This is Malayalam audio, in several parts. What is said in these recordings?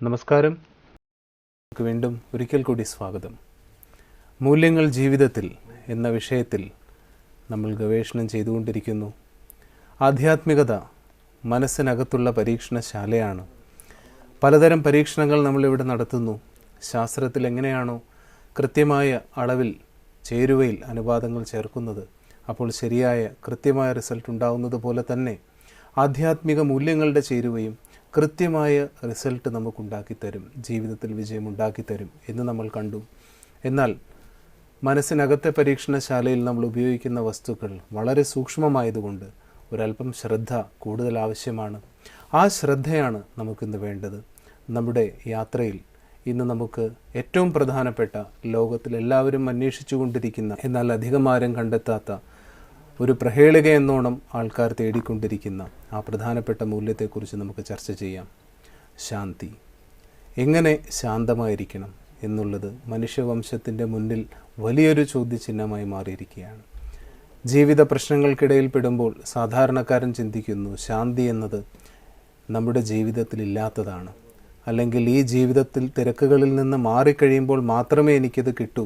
നമസ്കാരം. വീണ്ടും ഒരിക്കൽ കൂടി സ്വാഗതം. മൂല്യങ്ങൾ ജീവിതത്തിൽ എന്ന വിഷയത്തിൽ നമ്മൾ ഗവേഷണം ചെയ്തുകൊണ്ടിരിക്കുന്നു. ആധ്യാത്മികത മനസ്സിനകത്തുള്ള പരീക്ഷണശാലയാണ്. പലതരം പരീക്ഷണങ്ങൾ നമ്മളിവിടെ നടത്തുന്നു. ശാസ്ത്രത്തിൽ എങ്ങനെയാണോ കൃത്യമായ അളവിൽ ചേരുവയിൽ അനുപാതങ്ങൾ ചേർക്കുന്നത്, അപ്പോൾ ശരിയായ കൃത്യമായ റിസൾട്ട് ഉണ്ടാകുന്നത് പോലെ തന്നെ ആധ്യാത്മിക മൂല്യങ്ങളുടെ ചേരുവയും കൃത്യമായ റിസൾട്ട് നമുക്കുണ്ടാക്കിത്തരും, ജീവിതത്തിൽ വിജയമുണ്ടാക്കിത്തരും എന്ന് നമ്മൾ കണ്ടു. എന്നാൽ മനസ്സിനകത്തെ പരീക്ഷണശാലയിൽ നമ്മൾ ഉപയോഗിക്കുന്ന വസ്തുക്കൾ വളരെ സൂക്ഷ്മമായതുകൊണ്ട് ഒരല്പം ശ്രദ്ധ കൂടുതൽ ആവശ്യമാണ്. ആ ശ്രദ്ധയാണ് നമുക്കിന്ന് വേണ്ടത്. നമ്മുടെ യാത്രയിൽ ഇന്ന് നമുക്ക് ഏറ്റവും പ്രധാനപ്പെട്ട, ലോകത്തിലെല്ലാവരും അന്വേഷിച്ചു കൊണ്ടിരിക്കുന്ന, എന്നാൽ അധികം ആരും കണ്ടെത്താത്ത, ഒരു പ്രഹേളിക എന്നോണം ആൾക്കാർ തേടിക്കൊണ്ടിരിക്കുന്ന ആ പ്രധാനപ്പെട്ട മൂല്യത്തെക്കുറിച്ച് നമുക്ക് ചർച്ച ചെയ്യാം. ശാന്തി. എങ്ങനെ ശാന്തമായിരിക്കണം എന്നുള്ളത് മനുഷ്യവംശത്തിൻ്റെ മുന്നിൽ വലിയൊരു ചോദ്യചിഹ്നമായി മാറിയിരിക്കുകയാണ്. ജീവിത പ്രശ്നങ്ങൾക്കിടയിൽ പെടുമ്പോൾ സാധാരണക്കാരൻ ചിന്തിക്കുന്നു, ശാന്തി എന്നത് നമ്മുടെ ജീവിതത്തിൽ ഇല്ലാത്തതാണ്, അല്ലെങ്കിൽ ഈ ജീവിതത്തിൽ തിരക്കുകളിൽ നിന്ന് മാറിക്കഴിയുമ്പോൾ മാത്രമേ എനിക്കത് കിട്ടൂ,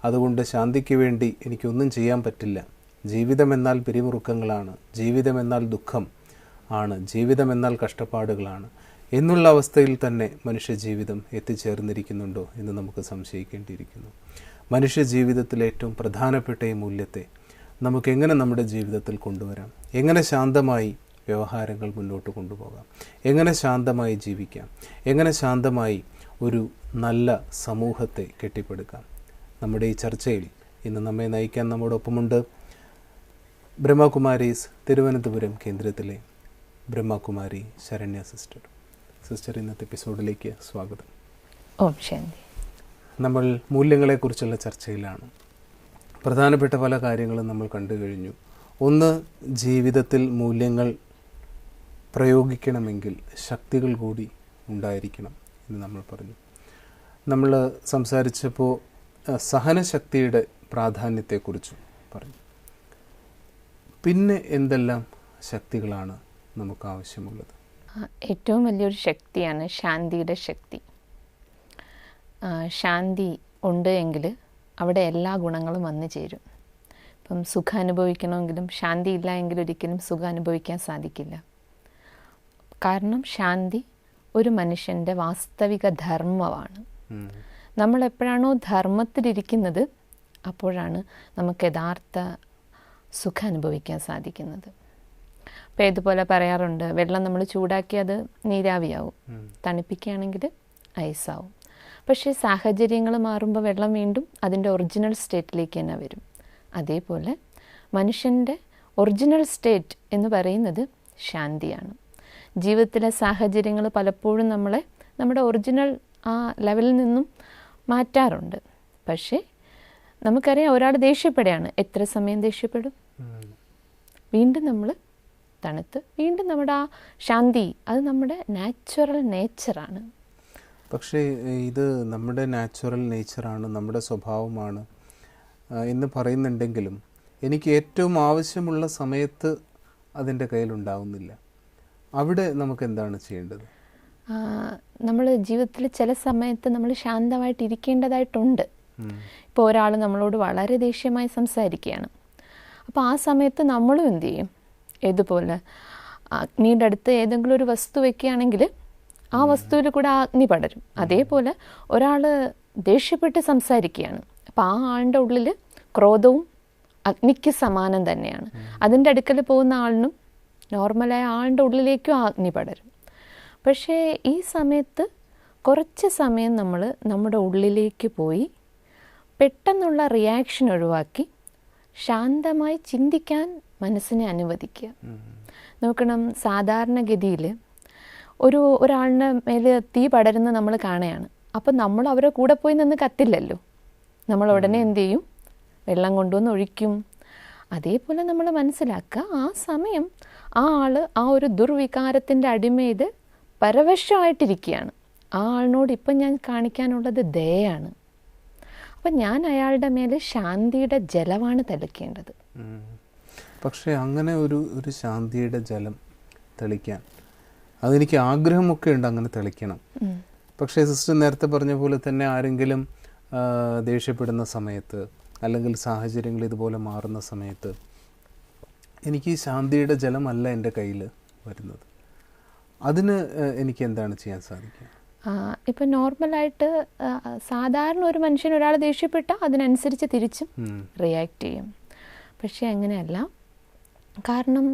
അതുകൊണ്ട് ശാന്തിക്ക് വേണ്ടി എനിക്കൊന്നും ചെയ്യാൻ പറ്റില്ല. ജീവിതമെന്നാൽ പിരിമുറുക്കങ്ങളാണ്, ജീവിതമെന്നാൽ ദുഃഖം ആണ്, ജീവിതമെന്നാൽ കഷ്ടപ്പാടുകളാണ് എന്നുള്ള അവസ്ഥയിൽ തന്നെ മനുഷ്യജീവിതം എത്തിച്ചേർന്നിരിക്കുന്നുണ്ടോ എന്ന് നമുക്ക് സംശയിക്കേണ്ടിയിരിക്കുന്നു. മനുഷ്യജീവിതത്തിലെ ഏറ്റവും പ്രധാനപ്പെട്ട ഈ മൂല്യത്തെ നമുക്കെങ്ങനെ നമ്മുടെ ജീവിതത്തിൽ കൊണ്ടുവരാം? എങ്ങനെ ശാന്തമായി വ്യവഹാരങ്ങൾ മുന്നോട്ട് കൊണ്ടുപോകാം? എങ്ങനെ ശാന്തമായി ജീവിക്കാം? എങ്ങനെ ശാന്തമായി ഒരു നല്ല സമൂഹത്തെ കെട്ടിപ്പടുക്കാം? നമ്മുടെ ഈ ചർച്ചയിൽ ഇന്ന് നമ്മെ നയിക്കാൻ നമ്മോടൊപ്പമുണ്ട് ബ്രഹ്മകുമാരീസ് തിരുവനന്തപുരം കേന്ദ്രത്തിലെ ബ്രഹ്മകുമാരി ശരണ്യ സിസ്റ്റർ. സിസ്റ്റർ, ഇന്നത്തെ എപ്പിസോഡിലേക്ക് സ്വാഗതം. ഓം ശാന്തി. നമ്മൾ മൂല്യങ്ങളെക്കുറിച്ചുള്ള ചർച്ചയിലാണ്. പ്രധാനപ്പെട്ട പല കാര്യങ്ങളും നമ്മൾ കണ്ടു കഴിഞ്ഞു. ഒന്ന്, ജീവിതത്തിൽ മൂല്യങ്ങൾ പ്രയോഗിക്കണമെങ്കിൽ ശക്തികൾ കൂടി ഉണ്ടായിരിക്കണം എന്ന് നമ്മൾ പറഞ്ഞു. നമ്മൾ സംസാരിച്ചപ്പോൾ സഹനശക്തിയുടെ പ്രാധാന്യത്തെക്കുറിച്ചും പറഞ്ഞു. പിന്നെ എന്തെല്ലാം ശക്തികളാണ് നമുക്ക് ആവശ്യമുള്ളത്? ഏറ്റവും വലിയൊരു ശക്തിയാണ് ശാന്തിയുടെ ശക്തി. ശാന്തി ഉണ്ട് എങ്കിൽ അവിടെ എല്ലാ ഗുണങ്ങളും വന്നു ചേരും. ഇപ്പം സുഖം അനുഭവിക്കണമെങ്കിലും ശാന്തി ഇല്ല എങ്കിൽ ഒരിക്കലും സുഖം അനുഭവിക്കാൻ സാധിക്കില്ല. കാരണം ശാന്തി ഒരു മനുഷ്യൻ്റെ വാസ്തവിക ധർമ്മമാണ്. നമ്മൾ എപ്പോഴാണോ ധർമ്മത്തിലിരിക്കുന്നത് അപ്പോഴാണ് നമുക്ക് യഥാർത്ഥ സുഖം അനുഭവിക്കാൻ സാധിക്കുന്നത്. അപ്പോൾ ഇതുപോലെ പറയാറുണ്ട്, വെള്ളം നമ്മൾ ചൂടാക്കി അത് നീരാവിയാവും, തണുപ്പിക്കുകയാണെങ്കിൽ ഐസാവും. പക്ഷേ സാഹചര്യങ്ങൾ മാറുമ്പോൾ വെള്ളം വീണ്ടും അതിൻ്റെ ഒറിജിനൽ സ്റ്റേറ്റിലേക്ക് തന്നെ വരും. അതേപോലെ മനുഷ്യൻ്റെ ഒറിജിനൽ സ്റ്റേറ്റ് എന്ന് പറയുന്നത് ശാന്തിയാണ്. ജീവിതത്തിലെ സാഹചര്യങ്ങൾ പലപ്പോഴും നമ്മളെ നമ്മുടെ ഒറിജിനൽ ആ ലെവലിൽ നിന്നും മാറ്റാറുണ്ട്. പക്ഷേ നമുക്കറിയാം, ഒരാൾ ദേഷ്യപ്പെടുകയാണ്, എത്ര സമയം ദേഷ്യപ്പെടും? വീണ്ടും നമ്മൾ തണുത്ത് വീണ്ടും നമ്മുടെ ആ ശാന്തി, അത് നമ്മുടെ നാച്ചുറൽ നേച്ചറാണ്. പക്ഷേ ഇത് നമ്മുടെ നാച്ചുറൽ നേച്ചറാണ്, നമ്മുടെ സ്വഭാവമാണ് എന്ന് പറയുന്നുണ്ടെങ്കിലും എനിക്ക് ഏറ്റവും ആവശ്യമുള്ള സമയത്ത് അതിൻ്റെ കയ്യിലുണ്ടാവുന്നില്ല. അവിടെ നമുക്ക് എന്താണ് ചെയ്യേണ്ടത്? നമ്മൾ ജീവിതത്തിൽ ചില സമയത്ത് നമ്മൾ ശാന്തമായിട്ട് ഇരിക്കേണ്ടതായിട്ടുണ്ട്. ഇപ്പോൾ ഒരാൾ നമ്മളോട് വളരെ ദേഷ്യമായി സംസാരിക്കുകയാണ്. അപ്പോൾ ആ സമയത്ത് നമ്മളും എന്തു ചെയ്യും? ഇതുപോലെ അഗ്നിയുടെ അടുത്ത് ഏതെങ്കിലും ഒരു വസ്തു വയ്ക്കുകയാണെങ്കിൽ ആ വസ്തുവിൽ കൂടെ ആ അഗ്നി പടരും. അതേപോലെ ഒരാൾ ദേഷ്യപ്പെട്ട് സംസാരിക്കുകയാണ്. അപ്പോൾ ആ ആളുടെ ഉള്ളിൽ ക്രോധവും അഗ്നിക്ക് സമാനം തന്നെയാണ്. അതിൻ്റെ അടുക്കൽ പോകുന്ന ആളിനും നോർമലായ ആളുടെ ഉള്ളിലേക്കും ആ അഗ്നി പടരും. പക്ഷേ ഈ സമയത്ത് കുറച്ച് സമയം നമ്മൾ നമ്മുടെ ഉള്ളിലേക്ക് പോയി പെട്ടെന്നുള്ള റിയാക്ഷൻ ഒഴിവാക്കി ശാന്തമായി ചിന്തിക്കാൻ മനസ്സിനെ അനുവദിക്കുക. നോക്കണം, സാധാരണഗതിയിൽ ഒരാളിൻ്റെ മേൽ തീ പടരുന്ന നമ്മൾ കാണുകയാണ്. അപ്പം നമ്മൾ അവരെ കൂടെ പോയി നിന്ന് കത്തില്ലല്ലോ. നമ്മൾ ഉടനെ എന്ത് ചെയ്യും? വെള്ളം കൊണ്ടുവന്ന് ഒഴിക്കും. അതേപോലെ നമ്മൾ മനസ്സിലാക്കുക, ആ സമയം ആ ആൾ ആ ഒരു ദുർവികാരത്തിൻ്റെ അടിമയിൽ പരവശമായിട്ടിരിക്കുകയാണ്. ആ ആളിനോട് ഇപ്പം ഞാൻ കാണിക്കാനുള്ളത് ദയയാണ്. അപ്പം ഞാൻ അയാളുടെ മേലെ ശാന്തിയുടെ ജലമാണ് തെളിക്കേണ്ടത്. പക്ഷേ അങ്ങനെ ഒരു ശാന്തിയുടെ ജലം തെളിക്കാൻ അതെനിക്ക് ആഗ്രഹമൊക്കെ ഉണ്ട്, അങ്ങനെ തെളിക്കണം. പക്ഷേ സിസ്റ്റർ നേരത്തെ പറഞ്ഞ പോലെ തന്നെ ആരെങ്കിലും ദേഷ്യപ്പെടുന്ന സമയത്ത് അല്ലെങ്കിൽ സാഹചര്യങ്ങൾ ഇതുപോലെ മാറുന്ന സമയത്ത് എനിക്ക് ഈ ശാന്തിയുടെ ജലമല്ല എൻ്റെ കയ്യിൽ വരുന്നത്. അതിന് എനിക്ക് എന്താണ് ചെയ്യാൻ സാധിക്കുക? ഇപ്പം നോർമലായിട്ട് സാധാരണ ഒരു മനുഷ്യൻ ഒരാൾ ദേഷ്യപ്പെട്ടാൽ അതിനനുസരിച്ച് തിരിച്ചും റിയാക്ട് ചെയ്യും. പക്ഷേ അങ്ങനെയല്ല. കാരണം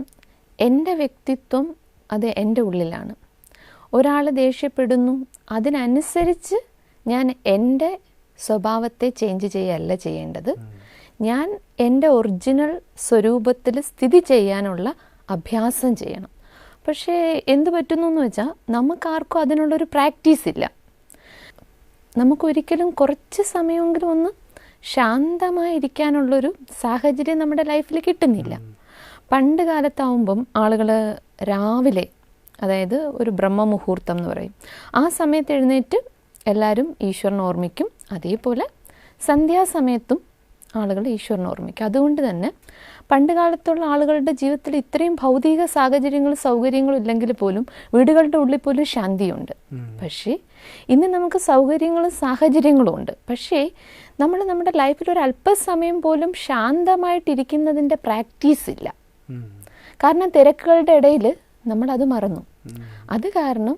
എൻ്റെ വ്യക്തിത്വം അത് എൻ്റെ ഉള്ളിലാണ്. ഒരാൾ ദേഷ്യപ്പെടുന്നു, അതിനനുസരിച്ച് ഞാൻ എൻ്റെ സ്വഭാവത്തെ ചേഞ്ച് ചെയ്യുകയല്ല ചെയ്യേണ്ടത്. ഞാൻ എൻ്റെ ഒറിജിനൽ സ്വരൂപത്തിൽ സ്ഥിതി ചെയ്യാനുള്ള അഭ്യാസം ചെയ്യണം. പക്ഷേ എന്ത് പറ്റുന്നു എന്ന് വെച്ചാൽ നമുക്കാർക്കും അതിനുള്ളൊരു പ്രാക്ടീസ് ഇല്ല. നമുക്കൊരിക്കലും കുറച്ച് സമയമെങ്കിലും ഒന്ന് ശാന്തമായിരിക്കാനുള്ളൊരു സാഹചര്യം നമ്മുടെ ലൈഫിൽ കിട്ടുന്നില്ല. പണ്ട് കാലത്താവുമ്പം ആളുകൾ രാവിലെ, അതായത് ഒരു ബ്രഹ്മമുഹൂർത്തം എന്ന് പറയും, ആ സമയത്ത് എഴുന്നേറ്റ് എല്ലാവരും ഈശ്വരനെ ഓർമ്മിക്കും. അതേപോലെ സന്ധ്യാസമയത്തും ആളുകൾ ഈശ്വരനെ ഓർമ്മിക്കും. അതുകൊണ്ട് തന്നെ പണ്ട് കാലത്തുള്ള ആളുകളുടെ ജീവിതത്തിൽ ഇത്രയും ഭൗതിക സാഹചര്യങ്ങളും സൗകര്യങ്ങളും ഇല്ലെങ്കിൽ പോലും വീടുകളുടെ ഉള്ളിൽ പോലും ശാന്തിയുണ്ട്. പക്ഷേ ഇന്ന് നമുക്ക് സൗകര്യങ്ങളും സാഹചര്യങ്ങളും ഉണ്ട്. പക്ഷേ നമ്മൾ നമ്മുടെ ലൈഫിൽ ഒരു അല്പസമയം പോലും ശാന്തമായിട്ടിരിക്കുന്നതിൻ്റെ പ്രാക്ടീസ് ഇല്ല. കാരണം തിരക്കുകളുടെ ഇടയിൽ നമ്മളത് മറന്നു. അത് കാരണം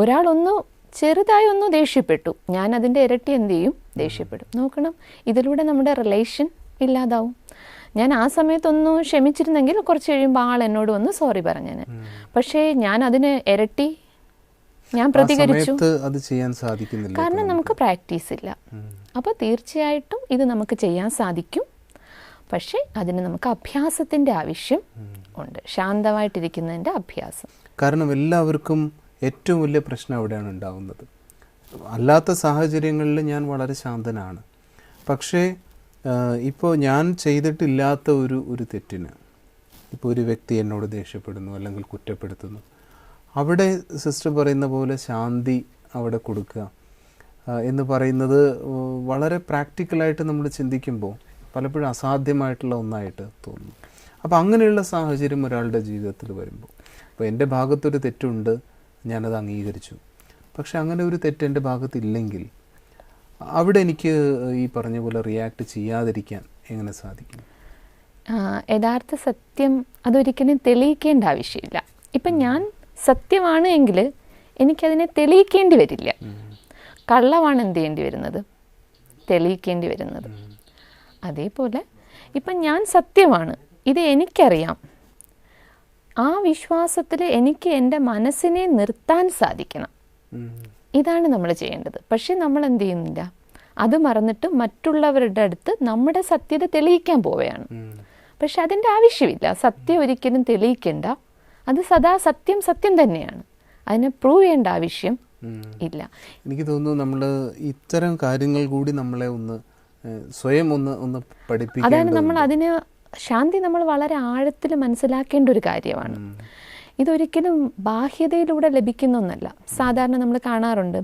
ഒരാളൊന്ന് ചെറുതായി ഒന്ന് ദേഷ്യപ്പെട്ടു, ഞാൻ അതിൻ്റെ ഇരട്ടി എന്ത് ചെയ്യും? ദേഷ്യപ്പെടും. നോക്കണം, ഇതിലൂടെ നമ്മുടെ റിലേഷൻ ഇല്ലാതാവും. ഞാൻ ആ സമയത്തൊന്ന് ക്ഷമിച്ചിരുന്നെങ്കിൽ കുറച്ച് കഴിയുമ്പോൾ ആൾ എന്നോട് വന്ന് സോറി പറഞ്ഞേനെ. പക്ഷേ ഞാൻ അതിന് ഇരട്ടി ഞാൻ പ്രതികരിച്ചു. അത് ചെയ്യാൻ സാധിക്കുന്നില്ല, കാരണം നമുക്ക് പ്രാക്ടീസ് ഇല്ല. അപ്പോൾ തീർച്ചയായിട്ടും ഇത് നമുക്ക് ചെയ്യാൻ സാധിക്കും. പക്ഷേ അതിന് നമുക്ക് അഭ്യാസത്തിൻ്റെ ആവശ്യം ഉണ്ട്, ശാന്തമായിട്ടിരിക്കുന്നതിൻ്റെ അഭ്യാസം. കാരണം എല്ലാവർക്കും ഏറ്റവും വലിയ പ്രശ്നം അവിടെയാണ് ഉണ്ടാവുന്നത്. അല്ലാത്ത സാഹചര്യങ്ങളിൽ ഞാൻ വളരെ ശാന്തനാണ്. പക്ഷേ ഇപ്പോൾ ഞാൻ ചെയ്തിട്ടില്ലാത്ത ഒരു തെറ്റിന്, ഇപ്പോൾ ഒരു വ്യക്തി എന്നോട് ദേഷ്യപ്പെടുന്നു അല്ലെങ്കിൽ കുറ്റപ്പെടുത്തുന്നു, അവിടെ സിസ്റ്റർ പറയുന്ന പോലെ ശാന്തി അവിടെ കൊടുക്കുക എന്ന് പറയുന്നത് വളരെ പ്രാക്ടിക്കലായിട്ട് നമ്മൾ ചിന്തിക്കുമ്പോൾ പലപ്പോഴും അസാധ്യമായിട്ടുള്ള ഒന്നായിട്ട് തോന്നുന്നു. അപ്പോൾ അങ്ങനെയുള്ള സാഹചര്യം ഒരാളുടെ ജീവിതത്തിൽ വരുമ്പോൾ, അപ്പോൾ എൻ്റെ ഭാഗത്തൊരു തെറ്റുണ്ട്, ഞാനത് അംഗീകരിച്ചു. പക്ഷെ അങ്ങനെ ഒരു തെറ്റ് എൻ്റെ ഭാഗത്തില്ലെങ്കിൽ അവിടെ എനിക്ക് ഈ പറഞ്ഞ പോലെ റിയാക്ട് ചെയ്യാതിരിക്കാൻ എങ്ങനെ സാധിക്കും? യഥാർത്ഥ സത്യം അതൊരിക്കലും തെളിയിക്കേണ്ട ആവശ്യമില്ല. ഇപ്പം ഞാൻ സത്യമാണ് എങ്കിൽ എനിക്കതിനെ തെളിയിക്കേണ്ടി വരില്ല. കള്ളമാണ് എന്ത് ചെയ്യേണ്ടി വരുന്നത്? തെളിയിക്കേണ്ടി വരുന്നത്. അതേപോലെ ഇപ്പം ഞാൻ സത്യമാണ്, ഇത് എനിക്കറിയാം. ആ വിശ്വാസത്തിൽ എനിക്ക് എൻ്റെ മനസ്സിനെ നിർത്താൻ സാധിക്കണം. ഇതാണ് നമ്മൾ ചെയ്യേണ്ടത്. പക്ഷെ നമ്മൾ എന്ത് ചെയ്യുന്നില്ല, അത് മറന്നിട്ട് മറ്റുള്ളവരുടെ അടുത്ത് നമ്മുടെ സത്യത തെളിയിക്കാൻ പോവുകയാണ്. പക്ഷെ അതിൻ്റെ ആവശ്യമില്ല. സത്യം ഒരിക്കലും തെളിയിക്കേണ്ട. അത് സദാ സത്യം സത്യം തന്നെയാണ്. അതിനെ പ്രൂവ് ചെയ്യേണ്ട ആവശ്യം ഇല്ല. എനിക്ക് തോന്നുന്നു നമ്മൾ ഇത്തരം കാര്യങ്ങൾ കൂടി നമ്മളെ ഒന്ന് സ്വയം ഒന്ന് പഠിപ്പിക്കുക. അതാണ് നമ്മൾ അതിന് ശാന്തി നമ്മൾ വളരെ ആഴത്തിൽ മനസ്സിലാക്കേണ്ട ഒരു കാര്യമാണ്. ഇതൊരിക്കലും ബാഹ്യതയിലൂടെ ലഭിക്കുന്ന ഒന്നല്ല. സാധാരണ നമ്മൾ കാണാറുണ്ട്,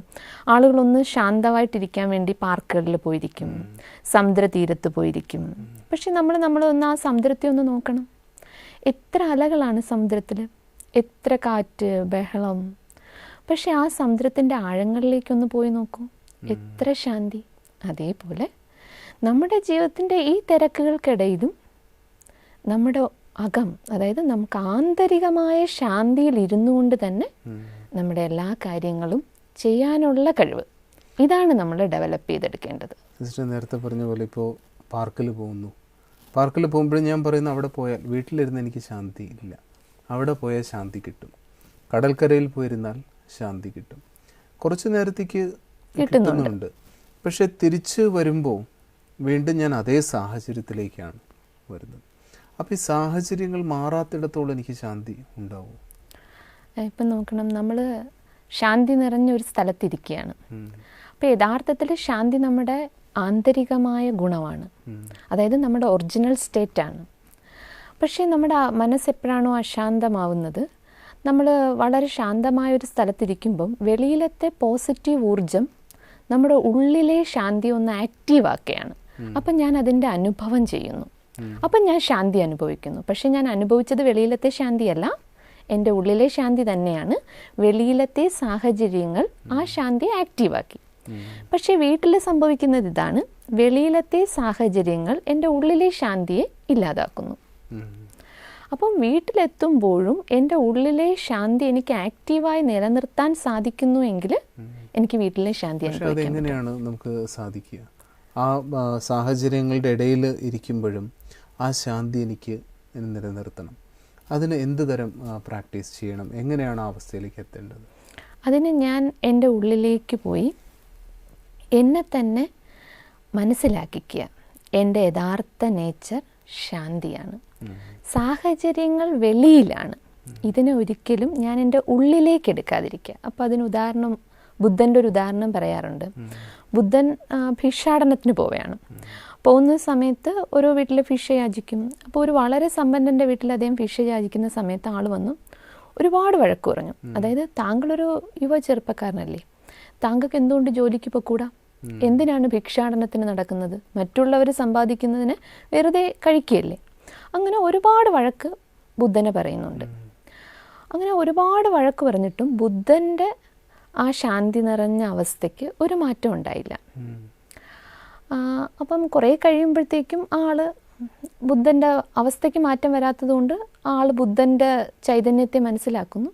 ആളുകളൊന്ന് ശാന്തമായിട്ടിരിക്കാൻ വേണ്ടി പാർക്കുകളിൽ പോയിരിക്കും, സമുദ്രതീരത്ത് പോയിരിക്കും. പക്ഷെ നമ്മളൊന്ന് ആ സമുദ്രത്തെ ഒന്ന് നോക്കണം. എത്ര അലകളാണ് സമുദ്രത്തിൽ, എത്ര കാറ്റ്, ബഹളം. പക്ഷെ ആ സമുദ്രത്തിൻ്റെ ആഴങ്ങളിലേക്കൊന്ന് പോയി നോക്കൂ, എത്ര ശാന്തി. അതേപോലെ നമ്മുടെ ജീവിതത്തിൻ്റെ ഈ തിരക്കുകൾക്കിടയിലും നമ്മുടെ അകം, അതായത് നമുക്ക് ആന്തരികമായ ശാന്തിയിൽ ഇരുന്നു കൊണ്ട് തന്നെ നമ്മുടെ എല്ലാ കാര്യങ്ങളും ചെയ്യാനുള്ള കഴിവ്, ഇതാണ് നമ്മൾ ഡെവലപ്പ് ചെയ്തെടുക്കേണ്ടത്. സിസ്റ്റർ നേരത്തെ പറഞ്ഞ പോലെ ഇപ്പോൾ പാർക്കിൽ പോകുമ്പോഴും ഞാൻ പറയുന്നു, അവിടെ പോയാൽ വീട്ടിലിരുന്ന് എനിക്ക് ശാന്തി ഇല്ല, അവിടെ പോയാൽ ശാന്തി കിട്ടും. കടൽക്കരയിൽ പോയിരുന്നാൽ ശാന്തി കിട്ടും, കുറച്ച് നേരത്തേക്ക് കിട്ടുന്നുണ്ട്. പക്ഷെ തിരിച്ച് വരുമ്പോൾ വീണ്ടും ഞാൻ അതേ സാഹചര്യത്തിലേക്കാണ് വരുന്നത്. അപ്പോൾ ഈ സാഹചര്യങ്ങൾ മാറാത്തിടത്തോളം എനിക്ക് ശാന്തി ഉണ്ടാവും. ഇപ്പം നോക്കണം, നമ്മൾ ശാന്തി നിറഞ്ഞ ഒരു സ്ഥലത്തിരിക്കുകയാണ്. അപ്പോൾ യഥാർത്ഥത്തിൽ ശാന്തി നമ്മുടെ ആന്തരികമായ ഗുണമാണ്, അതായത് നമ്മുടെ ഒറിജിനൽ സ്റ്റേറ്റാണ്. പക്ഷേ നമ്മുടെ മനസ്സെപ്പോഴാണോ അശാന്തമാവുന്നത്, നമ്മൾ വളരെ ശാന്തമായൊരു സ്ഥലത്തിരിക്കുമ്പം വെളിയിലത്തെ പോസിറ്റീവ് ഊർജം നമ്മുടെ ഉള്ളിലെ ശാന്തി ഒന്ന് ആക്റ്റീവാക്കുകയാണ്. അപ്പം ഞാൻ അതിൻ്റെ അനുഭവം ചെയ്യുന്നു, അപ്പം ഞാൻ ശാന്തി അനുഭവിക്കുന്നു. പക്ഷെ ഞാൻ അനുഭവിച്ചത് വെളിയിലത്തെ ശാന്തിയല്ല, എൻ്റെ ഉള്ളിലെ ശാന്തി തന്നെയാണ്. വെളിയിലത്തെ സാഹചര്യങ്ങൾ ആ ശാന്തിയെ ആക്റ്റീവാക്കി. പക്ഷേ വീട്ടിൽ സംഭവിക്കുന്നത് ഇതാണ്, വെളിയിലത്തെ സാഹചര്യങ്ങൾ എൻ്റെ ഉള്ളിലെ ശാന്തിയെ ഇല്ലാതാക്കുന്നു. അപ്പം വീട്ടിലെത്തുമ്പോഴും എൻ്റെ ഉള്ളിലെ ശാന്തി എനിക്ക് ആക്റ്റീവായി നിലനിർത്താൻ സാധിക്കുന്നു എങ്കിൽ എനിക്ക് വീട്ടിലെ ശാന്തി അനുഭവിക്കാൻ പറ്റും. അതെങ്ങനെയാണ് നമുക്ക് സാധിക്കുക? ആ സാഹചര്യങ്ങളുടെ ഇടയിൽ ഇരിക്കുമ്പോഴും ആ ശാന്തി എനിക്ക് നിലനിർത്തണം. അതിന് എന്ത് തരം പ്രാക്ടീസ് ചെയ്യണം? എങ്ങനെയാണ് ആ അവസ്ഥയിലേക്ക് എത്തേണ്ടത്? അതിന് ഞാൻ എൻ്റെ ഉള്ളിലേക്ക് പോയി എന്നെ തന്നെ മനസ്സിലാക്കിക്കുക. എൻ്റെ യഥാർത്ഥ നേച്ചർ ശാന്തിയാണ്. സാഹചര്യങ്ങൾ വെളിയിലാണ്. ഇതിനെ ഒരിക്കലും ഞാൻ എൻ്റെ ഉള്ളിലേക്ക് എടുക്കാതിരിക്കുക. അപ്പോൾ അതിന് ഉദാഹരണം, ബുദ്ധൻ്റെ ഒരു ഉദാഹരണം പറയാറുണ്ട്. ബുദ്ധൻ ഭിക്ഷാടനത്തിന് പോവുകയാണ്. പോകുന്ന സമയത്ത് ഓരോ വീട്ടിൽ ഭിക്ഷ യാചിക്കും. അപ്പോൾ ഒരു വളരെ സമ്പന്നൻ്റെ വീട്ടിൽ അദ്ദേഹം ഭിക്ഷ യാചിക്കുന്ന സമയത്ത് ആൾ വന്നു ഒരുപാട് വഴക്ക് പറഞ്ഞു. അതായത്, താങ്കളൊരു യുവ ചെറുപ്പക്കാരനല്ലേ, താങ്കൾക്ക് എന്തുകൊണ്ട് ജോലിക്ക് പോയിക്കൂടാ? എന്തിനാണ് ഭിക്ഷാടനത്തിന് നടക്കുന്നത്? മറ്റുള്ളവർ സമ്പാദിക്കുന്നതിന് വെറുതെ കഴിക്കുകയല്ലേ? അങ്ങനെ ഒരുപാട് വഴക്ക് ബുദ്ധനെ പറയുന്നുണ്ട്. അങ്ങനെ ഒരുപാട് വഴക്ക് പറഞ്ഞിട്ടും ബുദ്ധൻ്റെ ആ ശാന്തി നിറഞ്ഞ അവസ്ഥയ്ക്ക് ഒരു മാറ്റം ഉണ്ടായില്ല. അപ്പം കുറേ കഴിയുമ്പോഴത്തേക്കും ബുദ്ധൻ്റെ അവസ്ഥയ്ക്ക് മാറ്റം വരാത്തതുകൊണ്ട് ബുദ്ധൻ്റെ ചൈതന്യത്തെ മനസ്സിലാക്കുന്നു.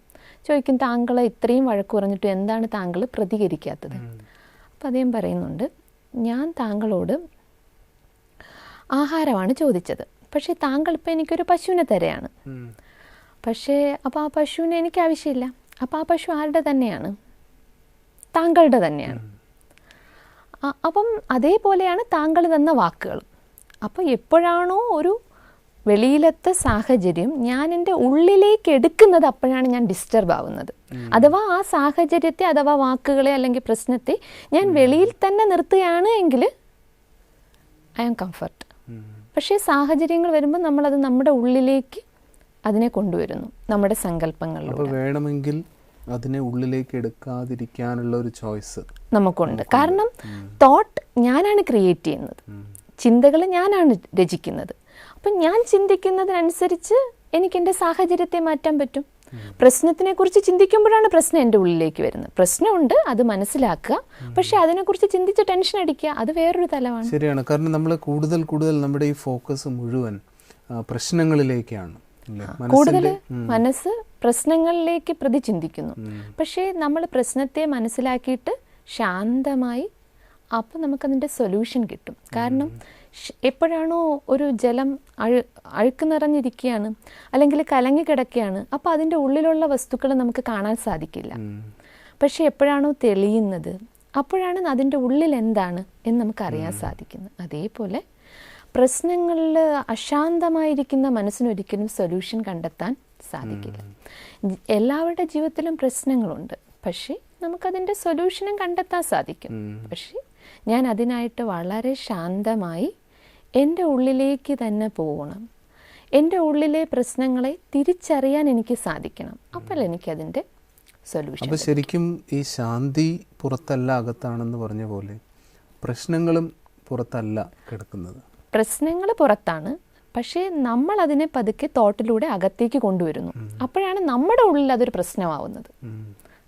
ചോദിക്കും, താങ്കളെ ഇത്രയും വഴക്ക് പറഞ്ഞിട്ടും എന്താണ് താങ്കൾ പ്രതികരിക്കാത്തത്? അപ്പം അദ്ദേഹം പറയുന്നുണ്ട്, ഞാൻ താങ്കളോട് ആഹാരമാണ് ചോദിച്ചത്, പക്ഷേ താങ്കൾ ഇപ്പം എനിക്കൊരു പശുവിനെ തരെയാണ്. പക്ഷേ അപ്പോൾ ആ പശുവിനെ എനിക്ക് ആവശ്യമില്ല. അപ്പോൾ ആ പശു ആരുടെ തന്നെയാണ്? താങ്കളുടെ തന്നെയാണ്. അപ്പം അതേപോലെയാണ് താങ്കൾ തന്ന വാക്കുകൾ. അപ്പോൾ എപ്പോഴാണോ ഒരു വെളിയിലത്തെ സാഹചര്യം ഞാൻ എൻ്റെ ഉള്ളിലേക്ക് എടുക്കുന്നത്, അപ്പോഴാണ് ഞാൻ ഡിസ്റ്റർബ് ആവുന്നത്. അഥവാ ആ സാഹചര്യത്തെ അഥവാ വാക്കുകളെ അല്ലെങ്കിൽ പ്രശ്നത്തെ ഞാൻ വെളിയിൽ തന്നെ നിർത്തുകയാണ് എങ്കിൽ ഐ ആം കംഫർട്ട്. പക്ഷേ സാഹചര്യങ്ങൾ വരുമ്പോൾ നമ്മളത് നമ്മുടെ ഉള്ളിലേക്ക് അതിനെ കൊണ്ടുവരുന്നു, നമ്മുടെ സങ്കല്പങ്ങളിലൂടെ. വേണമെങ്കിൽ അതിനെ ഉള്ളിലേക്ക് എടുക്കാതിരിക്കാനുള്ള ഒരു ചോയ്സ് നമുക്കുണ്ട്. കാരണം തോട്ട് ഞാനാണ് ക്രിയേറ്റ് ചെയ്യുന്നത്, ചിന്തകൾ ഞാനാണ് രചിക്കുന്നത്. അപ്പം ഞാൻ ചിന്തിക്കുന്നതിനനുസരിച്ച് എനിക്ക് എൻ്റെ സാഹചര്യത്തെ മാറ്റാൻ പറ്റും. പ്രശ്നത്തിനെ കുറിച്ച് ചിന്തിക്കുമ്പോഴാണ് പ്രശ്നം എൻ്റെ ഉള്ളിലേക്ക് വരുന്നത്. പ്രശ്നമുണ്ട്, അത് മനസ്സിലാക്കുക. പക്ഷെ അതിനെക്കുറിച്ച് ചിന്തിച്ച് ടെൻഷൻ അടിക്കുക, അത് വേറൊരു തലമാണ്. ശരിയാണ്. കാരണം നമ്മൾ കൂടുതൽ നമ്മുടെ ഈ ഫോക്കസ് മുഴുവൻ പ്രശ്നങ്ങളിലേക്കാണ്. കൂടുതൽ മനസ്സ് പ്രശ്നങ്ങളിലേക്ക് പ്രതി ചിന്തിക്കുന്നു. പക്ഷേ നമ്മൾ പ്രശ്നത്തെ മനസ്സിലാക്കിയിട്ട് ശാന്തമായി, അപ്പം നമുക്കതിൻ്റെ സൊല്യൂഷൻ കിട്ടും. കാരണം എപ്പോഴാണോ ഒരു ജലം അഴുക്ക് നിറഞ്ഞിരിക്കുകയാണ് അല്ലെങ്കിൽ കലങ്ങി കിടക്കുകയാണ്, അപ്പോൾ അതിൻ്റെ ഉള്ളിലുള്ള വസ്തുക്കൾ നമുക്ക് കാണാൻ സാധിക്കില്ല. പക്ഷെ എപ്പോഴാണോ തെളിയുന്നത്, അപ്പോഴാണ് അതിൻ്റെ ഉള്ളിൽ എന്താണ് എന്ന് നമുക്ക് അറിയാൻ സാധിക്കുന്നത്. അതേപോലെ പ്രശ്നങ്ങളിൽ അശാന്തമായിരിക്കുന്ന മനസ്സിനൊരിക്കലും സൊല്യൂഷൻ കണ്ടെത്താൻ സാധിക്കില്ല. എല്ലാവരുടെ ജീവിതത്തിലും പ്രശ്നങ്ങളുണ്ട്, പക്ഷേ നമുക്കതിൻ്റെ സൊല്യൂഷനും കണ്ടെത്താൻ സാധിക്കും. പക്ഷേ ഞാൻ അതിനായിട്ട് വളരെ ശാന്തമായി എൻ്റെ ഉള്ളിലേക്ക് തന്നെ പോകണം. എൻ്റെ ഉള്ളിലെ പ്രശ്നങ്ങളെ തിരിച്ചറിയാൻ എനിക്ക് സാധിക്കണം. അപ്പോൾ എനിക്കതിൻ്റെ സൊല്യൂഷൻ. അപ്പോൾ ശരിക്കും ഈ ശാന്തി പുറത്തല്ല അകത്താണെന്ന് പറഞ്ഞ പോലെ പ്രശ്നങ്ങളും പുറത്തല്ല കിടക്കുന്നത്. പ്രശ്നങ്ങൾ പുറത്താണ്, പക്ഷേ നമ്മൾ അതിനെ പതുക്കെ തോട്ടിലൂടെ അകത്തേക്ക് കൊണ്ടുവരുന്നു. അപ്പോഴാണ് നമ്മുടെ ഉള്ളിൽ അതൊരു പ്രശ്നമാവുന്നത്.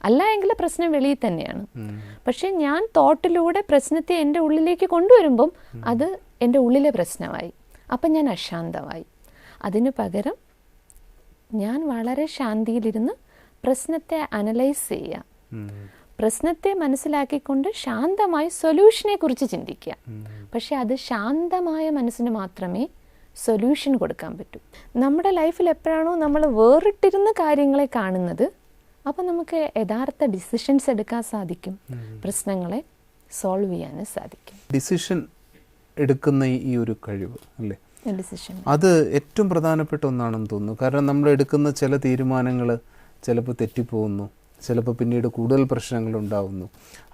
അല്ല എങ്കിൽ പ്രശ്നം വെളിയിൽ തന്നെയാണ്. പക്ഷെ ഞാൻ തോട്ടിലൂടെ പ്രശ്നത്തെ എൻ്റെ ഉള്ളിലേക്ക് കൊണ്ടുവരുമ്പം അത് എൻ്റെ ഉള്ളിലെ പ്രശ്നമായി. അപ്പം ഞാൻ അശാന്തമായി. അതിനു പകരം ഞാൻ വളരെ ശാന്തിയിലിരുന്ന് പ്രശ്നത്തെ അനലൈസ് ചെയ്യുക, പ്രശ്നത്തെ മനസ്സിലാക്കിക്കൊണ്ട് ശാന്തമായി സൊല്യൂഷനെ കുറിച്ച് ചിന്തിക്കുക. പക്ഷെ അത് ശാന്തമായ മനസ്സിന് മാത്രമേ സൊല്യൂഷൻ കൊടുക്കാൻ പറ്റൂ. നമ്മുടെ ലൈഫിൽ എപ്പോഴാണോ നമ്മൾ വേറിട്ടിരുന്ന കാര്യങ്ങളെ കാണുന്നത്, അപ്പോൾ നമുക്ക് യഥാർത്ഥ ഡിസിഷൻസ് എടുക്കാൻ സാധിക്കും, പ്രശ്നങ്ങളെ സോൾവ് ചെയ്യാനും സാധിക്കും. ഡിസിഷൻ എടുക്കുന്ന ഈ ഒരു കഴിവ് അല്ലേ, ഡിസിഷൻ, അത് ഏറ്റവും പ്രധാനപ്പെട്ട ഒന്നാണെന്ന് തോന്നുന്നു. കാരണം നമ്മൾ എടുക്കുന്ന ചില തീരുമാനങ്ങൾ ചിലപ്പോൾ തെറ്റിപ്പോകുന്നു, ചിലപ്പോൾ പിന്നീട് കൂടുതൽ പ്രശ്നങ്ങൾ ഉണ്ടാവുന്നു.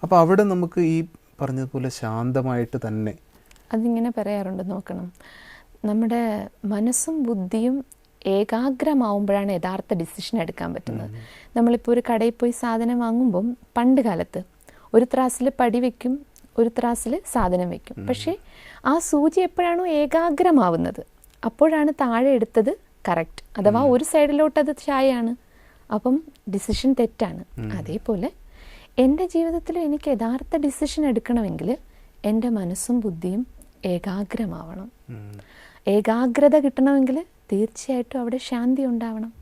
അപ്പോൾ അവിടെ നമുക്ക് ഈ പറഞ്ഞതുപോലെ ശാന്തമായിട്ട് തന്നെ, അതിങ്ങനെ പറയാറുണ്ട്, നോക്കണം, നമ്മുടെ മനസ്സും ബുദ്ധിയും ഏകാഗ്രമാവുമ്പോഴാണ് യഥാർത്ഥ ഡിസിഷൻ എടുക്കാൻ പറ്റുന്നത്. നമ്മളിപ്പോൾ ഒരു കടയിൽ പോയി സാധനം വാങ്ങുമ്പം പണ്ട് കാലത്ത് ഒരു ത്രാസിൽ പടി വയ്ക്കും, ഒരു ത്രാസിൽ സാധനം വയ്ക്കും. പക്ഷേ ആ സൂചി എപ്പോഴാണോ ഏകാഗ്രമാവുന്നത് അപ്പോഴാണ് താഴെ എടുത്തത് കറക്റ്റ്. അഥവാ ഒരു സൈഡിലോട്ട് അത് ചായയാണ്, അപ്പം ഡിസിഷൻ തെറ്റാണ്. അതേപോലെ എൻ്റെ ജീവിതത്തിൽ എനിക്ക് യഥാർത്ഥ ഡിസിഷൻ എടുക്കണമെങ്കിൽ എൻ്റെ മനസ്സും ബുദ്ധിയും ഏകാഗ്രമാവണം. ഏകാഗ്രത കിട്ടണമെങ്കിൽ തീർച്ചയായിട്ടും അവിടെ ശാന്തി ഉണ്ടാവണം.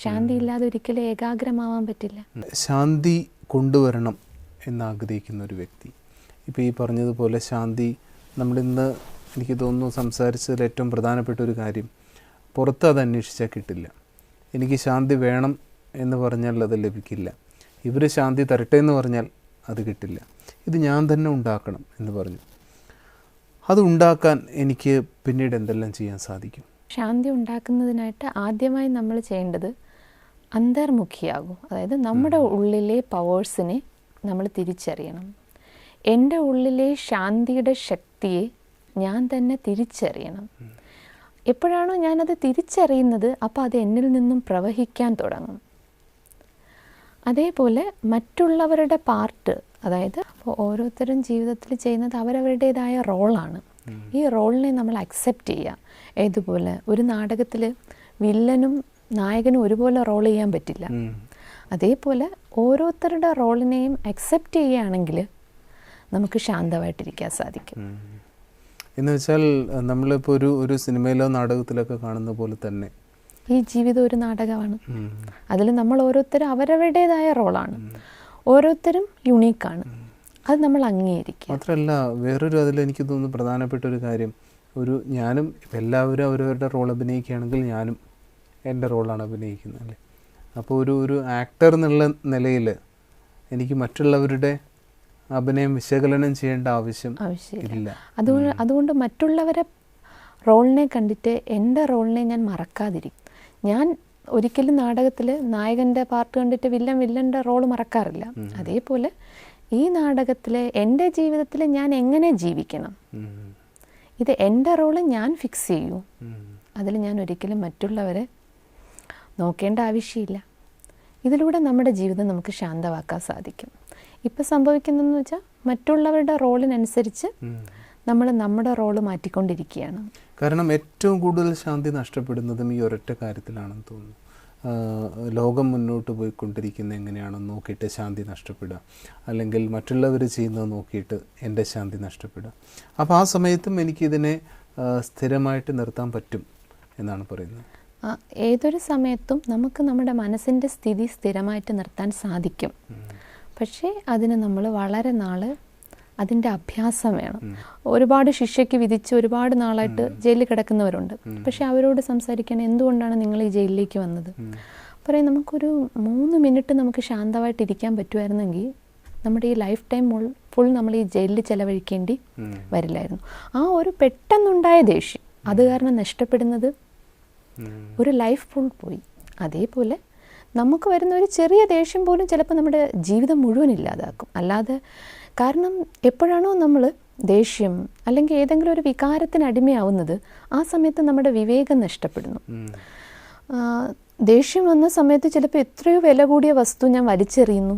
ശാന്തി ഇല്ലാതെ ഒരിക്കലും ഏകാഗ്രമാവാൻ പറ്റില്ല. ശാന്തി കൊണ്ടുവരണം എന്നാഗ്രഹിക്കുന്ന ഒരു വ്യക്തി, ഇപ്പോൾ ഈ പറഞ്ഞതുപോലെ ശാന്തി നമ്മളിന്ന് എനിക്ക് തോന്നുന്നു സംസാരിച്ചതിൽ ഏറ്റവും പ്രധാനപ്പെട്ട ഒരു കാര്യം, പുറത്ത് അത് അന്വേഷിച്ചാൽ കിട്ടില്ല. എനിക്ക് ശാന്തി വേണം എന്ന് പറഞ്ഞാൽ അത് ലഭിക്കില്ല. ഇവർ ശാന്തി തരട്ടെ എന്ന് പറഞ്ഞാൽ അത് കിട്ടില്ല. ഇത് ഞാൻ തന്നെ ഉണ്ടാക്കണം എന്ന് പറഞ്ഞു. അത് ഉണ്ടാക്കാൻ എനിക്ക് പിന്നീട് എന്തെല്ലാം ചെയ്യാൻ സാധിക്കും? ശാന്തി ഉണ്ടാക്കുന്നതിനായിട്ട് ആദ്യമായി നമ്മൾ ചെയ്യേണ്ടത് അന്തർമുഖിയാകും. അതായത് നമ്മുടെ ഉള്ളിലെ പവേഴ്സിനെ നമ്മൾ തിരിച്ചറിയണം. എൻ്റെ ഉള്ളിലെ ശാന്തിയുടെ ശക്തിയെ ഞാൻ തന്നെ തിരിച്ചറിയണം. എപ്പോഴാണോ ഞാനത് തിരിച്ചറിയുന്നത്, അപ്പോൾ അത് എന്നിൽ നിന്നും പ്രവഹിക്കാൻ തുടങ്ങും. അതേപോലെ മറ്റുള്ളവരുടെ പാർട്ട്, അതായത് ഓരോരുത്തരും ജീവിതത്തിൽ ചെയ്യുന്നത് അവരവരുടേതായ റോളാണ്. ഈ റോളിനെ നമ്മൾ അക്സെപ്റ്റ് ചെയ്യുക. ഏതുപോലെ ഒരു നാടകത്തിൽ വില്ലനും നായകനും ഒരുപോലെ റോൾ ചെയ്യാൻ പറ്റില്ല. അതേപോലെ ഓരോരുത്തരുടെ റോളിനെയും അക്സെപ്റ്റ് ചെയ്യുകയാണെങ്കിൽ നമുക്ക് ശാന്തമായിട്ടിരിക്കാൻ സാധിക്കും. എന്ന് വെച്ചാൽ നമ്മളിപ്പോൾ ഒരു സിനിമയിലോ നാടകത്തിലൊക്കെ കാണുന്ന പോലെ തന്നെ ഈ ജീവിതം ഒരു നാടകമാണ്. അതിൽ നമ്മൾ ഓരോരുത്തരും അവരവരുടേതായ റോളാണ്. ഓരോരുത്തരും യുണീക്കാണ്. അത് നമ്മൾ അംഗീകരിക്കുക. മാത്രമല്ല വേറൊരു അതിലെനിക്ക് തോന്നുന്നു പ്രധാനപ്പെട്ട ഒരു കാര്യം, ഞാനും എല്ലാവരും അവരവരുടെ റോൾ അഭിനയിക്കുകയാണെങ്കിൽ ഞാനും എൻ്റെ റോളാണ് അഭിനയിക്കുന്നത് അല്ലേ. അപ്പോൾ ഒരു ആക്ടർ എന്നുള്ള നിലയിൽ എനിക്ക് മറ്റുള്ളവരുടെ അഭിനയം വിശകലനം ചെയ്യേണ്ട ആവശ്യമില്ല. അതുകൊണ്ട് മറ്റുള്ളവരെ റോളിനെ കണ്ടിട്ട് എൻ്റെ റോളിനെ ഞാൻ മറക്കാതിരിക്കും. ഞാൻ ഒരിക്കലും നാടകത്തിൽ നായകൻ്റെ പാർട്ട് കണ്ടിട്ട് വില്ലൻ്റെ റോൾ മറക്കാറില്ല. അതേപോലെ ഈ നാടകത്തിൽ എൻ്റെ ജീവിതത്തിൽ ഞാൻ എങ്ങനെ ജീവിക്കണം, ഇത് എൻ്റെ റോള് ഞാൻ ഫിക്സ് ചെയ്യൂ. അതിൽ ഞാൻ ഒരിക്കലും മറ്റുള്ളവരെ നോക്കേണ്ട ആവശ്യമില്ല. ഇതിലൂടെ നമ്മുടെ ജീവിതം നമുക്ക് ശാന്തമാക്കാൻ സാധിക്കും. ഇപ്പം സംഭവിക്കുന്നതെന്ന് വെച്ചാൽ മറ്റുള്ളവരുടെ റോളിനനുസരിച്ച് നമ്മൾ നമ്മുടെ റോള് മാറ്റിക്കൊണ്ടിരിക്കുകയാണ്. കാരണം ഏറ്റവും കൂടുതൽ ശാന്തി നഷ്ടപ്പെടുന്നതും ഈ ഒരൊറ്റ കാര്യത്തിലാണെന്ന് തോന്നുന്നു. ലോകം മുന്നോട്ട് പോയിക്കൊണ്ടിരിക്കുന്ന എങ്ങനെയാണെന്ന് നോക്കിയിട്ട് ശാന്തി നഷ്ടപ്പെടുക, അല്ലെങ്കിൽ മറ്റുള്ളവർ ചെയ്യുന്നത് നോക്കിയിട്ട് എൻ്റെ ശാന്തി നഷ്ടപ്പെടുക. അപ്പോൾ ആ സമയത്തും എനിക്കിതിനെ സ്ഥിരമായിട്ട് നിർത്താൻ പറ്റും എന്നാണ് പറയുന്നത്. ഏതൊരു സമയത്തും നമുക്ക് നമ്മുടെ മനസ്സിൻ്റെ സ്ഥിതി സ്ഥിരമായിട്ട് നിർത്താൻ സാധിക്കും. പക്ഷേ അതിന് നമ്മൾ വളരെ നാൾ അതിൻ്റെ അഭ്യാസം വേണം. ഒരുപാട് ശിക്ഷയ്ക്ക് വിധിച്ച് ഒരുപാട് നാളായിട്ട് ജയിലിൽ കിടക്കുന്നവരുണ്ട്. പക്ഷെ അവരോട് സംസാരിക്കാൻ എന്തുകൊണ്ടാണ് നിങ്ങൾ ഈ ജയിലിലേക്ക് വന്നത് പറയും, നമുക്കൊരു 3 മിനിറ്റ് നമുക്ക് ശാന്തമായിട്ട് ഇരിക്കാൻ പറ്റുമായിരുന്നെങ്കിൽ നമ്മുടെ ഈ ലൈഫ് ടൈം ഫുൾ നമ്മൾ ഈ ജയിലിൽ ചിലവഴിക്കേണ്ടി വരില്ലായിരുന്നു. ആ ഒരു പെട്ടെന്നുണ്ടായ ദേഷ്യം അത് കാരണം നഷ്ടപ്പെടുന്നത് ഒരു ലൈഫ് ഫുൾ പോയി. അതേപോലെ നമുക്ക് വരുന്ന ഒരു ചെറിയ ദേഷ്യം പോലും ചിലപ്പോൾ നമ്മുടെ ജീവിതം മുഴുവൻ ഇല്ലാതാക്കും. അല്ലാതെ കാരണം എപ്പോഴാണോ നമ്മൾ ദേഷ്യം അല്ലെങ്കിൽ ഏതെങ്കിലും ഒരു വികാരത്തിന് അടിമയാവുന്നത്, ആ സമയത്ത് നമ്മുടെ വിവേകം നഷ്ടപ്പെടുന്നു. ദേഷ്യം വന്ന സമയത്ത് ചിലപ്പോൾ എത്രയോ വില കൂടിയ വസ്തു ഞാൻ വലിച്ചെറിയുന്നു.